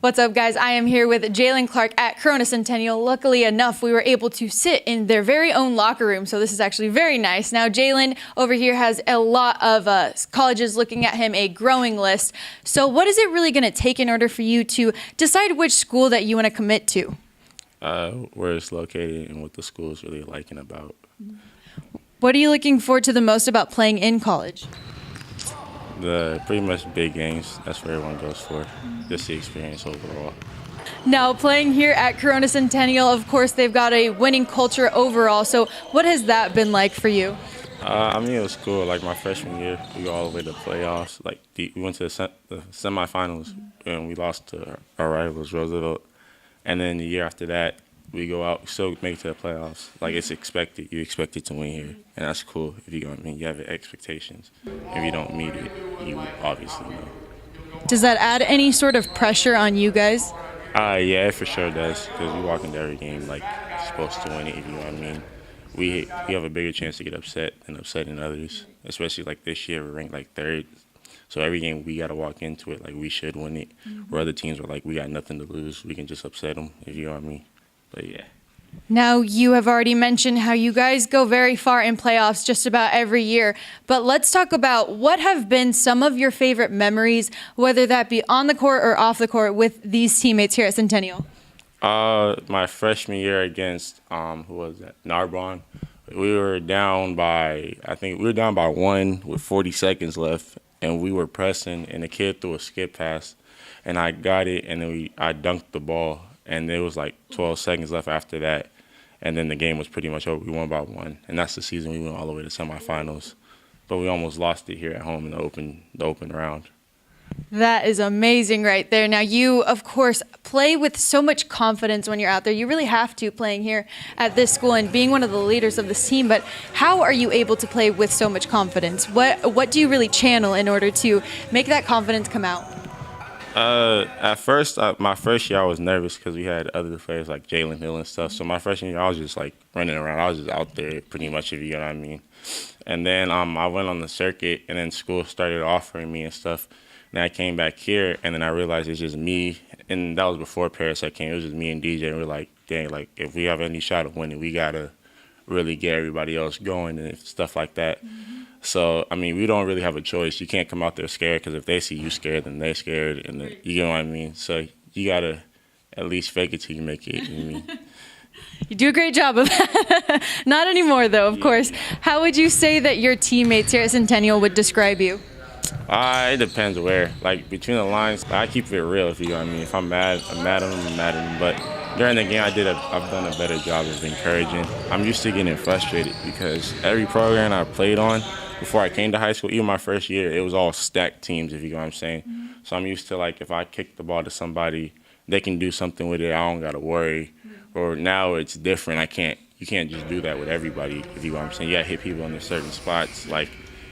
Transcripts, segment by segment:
What's up, guys? I am here with Jaylen Clark at Centennial. Luckily enough, we were able to sit in their very own locker room, so this is actually very nice. Now, Jaylen over here has a lot of colleges looking at him, a growing list. So what is it really going to take in order for you to decide which school that you want to commit to? Where it's located and what the school is really liking about. What are you looking forward to the most about playing in college? The pretty much big games, that's what everyone goes for, just the experience overall. Now, playing here at Centennial, of course, they've got a winning culture overall. So what has that been like for you? It was cool. Like my freshman year, we got all the way to playoffs. We went to the semifinals, and we lost to our rivals, Roosevelt. And then the year after that, we go out, still make it to the playoffs. Like, it's expected. You expect it to win here. And that's cool if you have expectations. If you don't meet it, you obviously know. Does that add any sort of pressure on you guys? Yeah, it for sure does. Because we walk into every game like supposed to win it, if you know what I mean. We have a bigger chance to get upset than upsetting others. Especially like this year, we're ranked like third. So every game we got to walk into it like we should win it. Where other teams were like, we got nothing to lose. We can just upset them, if you know what I mean. But yeah. Now, you have already mentioned how you guys go very far in playoffs just about every year. But let's talk about what have been some of your favorite memories, whether that be on the court or off the court, with these teammates here at Centennial. My freshman year against, who was that? Narbonne. We were down by, one with 40 seconds left, and we were pressing, and the kid threw a skip pass, and I got it, and then I dunked the ball. And there was like 12 seconds left after that. And then the game was pretty much over. We won by 1. And that's the season we went all the way to semifinals. But we almost lost it here at home in the open round. That is amazing right there. Now, you, of course, play with so much confidence when you're out there. You really have to, playing here at this school and being one of the leaders of this team. But how are you able to play with so much confidence? What do you really channel in order to make that confidence come out? At first, my first year, I was nervous because we had other players like Jaylen Hill and stuff. So my freshman year, I was just like running around. I was just out there pretty much, if you know what I mean. And then I went on the circuit, and then school started offering me and stuff. And I came back here, and then I realized it's just me. And that was before Paris I came. It was just me and DJ. And we're like, dang, like if we have any shot of winning, we gotta really get everybody else going and stuff like that. So, we don't really have a choice. You can't come out there scared, because if they see you scared, then they're scared. And you know what I mean? So you got to at least fake it till you make it. You know what I mean? You do a great job of that. Not anymore, though, of course. How would you say that your teammates here at Centennial would describe you? It depends where. Like, between the lines, I keep it real, if you know what I mean. If I'm mad, I'm mad at them, I'm mad at them. But during the game, I've done a better job of encouraging. I'm used to getting frustrated because every program I played on, before I came to high school, even my first year, it was all stacked teams, if you know what I'm saying. So I'm used to, like, if I kick the ball to somebody, they can do something with it. I don't got to worry. Or now it's different. You can't just do that with everybody, if you know what I'm saying. You got to hit people in certain spots. Like,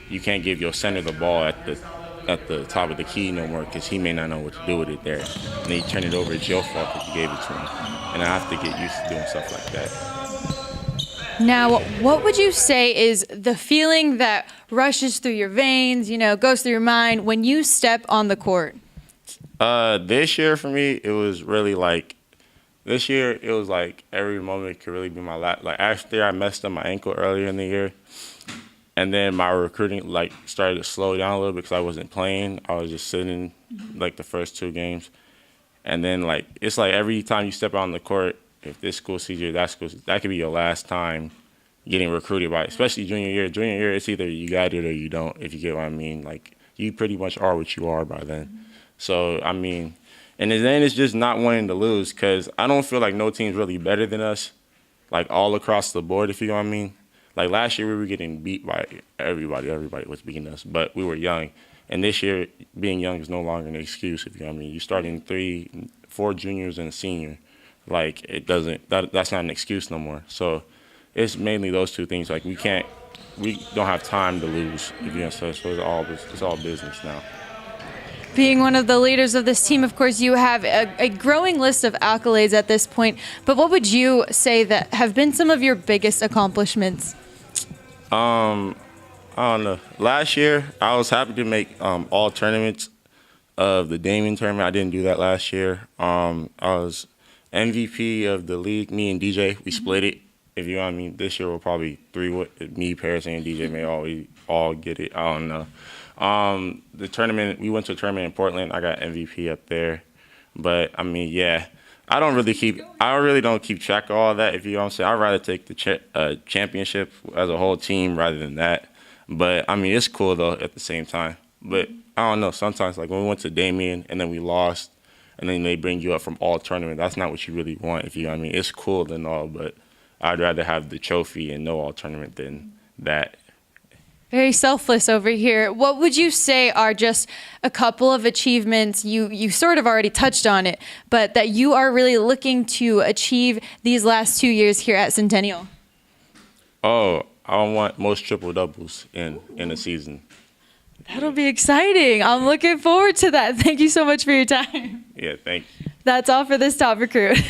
you can't give your center the ball at the top of the key no more, because he may not know what to do with it there. And then you turn it over, it's your fault because you gave it to him. And I have to get used to doing stuff like that. Now, what would you say is the feeling that rushes through your veins, goes through your mind when you step on the court? This year for me, it was really like, every moment could really be my last. Like, after I messed up my ankle earlier in the year, and then my recruiting started to slow down a little bit because I wasn't playing. I was just sitting the first 2 games. And then it's like every time you step out on the court, if this school sees you, that could be your last time getting recruited by, especially junior year. Junior year, it's either you got it or you don't, if you get what I mean. Like, you pretty much are what you are by then. So, and then it's just not wanting to lose, because I don't feel like no team's really better than us, like all across the board, if you know what I mean. Like, last year we were getting beat by everybody. Everybody was beating us, but we were young. And this year, being young is no longer an excuse, if you know what I mean. You're starting 4 juniors and a senior. Like, that's not an excuse no more. So it's mainly those 2 things. Like, we don't have time to lose, if you know, so it's all business now. Being one of the leaders of this team, of course, you have a growing list of accolades at this point. But what would you say that have been some of your biggest accomplishments? I don't know. Last year, I was happy to make all tournaments of the Damien tournament. I didn't do that last year. I was MVP of the league. Me and DJ, we split it. If you know what I mean, this year we'll probably me, Paris, and DJ may always all get it. I don't know. The tournament, we went to a tournament in Portland. I got MVP up there. But I mean, yeah, I really don't keep track of all that. If you know what I'm saying, I'd rather take the championship as a whole team rather than that. But I mean, it's cool though at the same time. But I don't know. Sometimes, like when we went to Damien and then we lost, and then they bring you up from all tournament. That's not what you really want. If you know what I mean, it's cool and all, but I'd rather have the trophy and no all tournament than that. Very selfless over here. What would you say are just a couple of achievements, you sort of already touched on it, but that you are really looking to achieve these last 2 years here at Centennial? Oh, I want most triple doubles in a season. That'll be exciting. I'm looking forward to that. Thank you so much for your time. Yeah, thank you. That's all for this Top Recruit.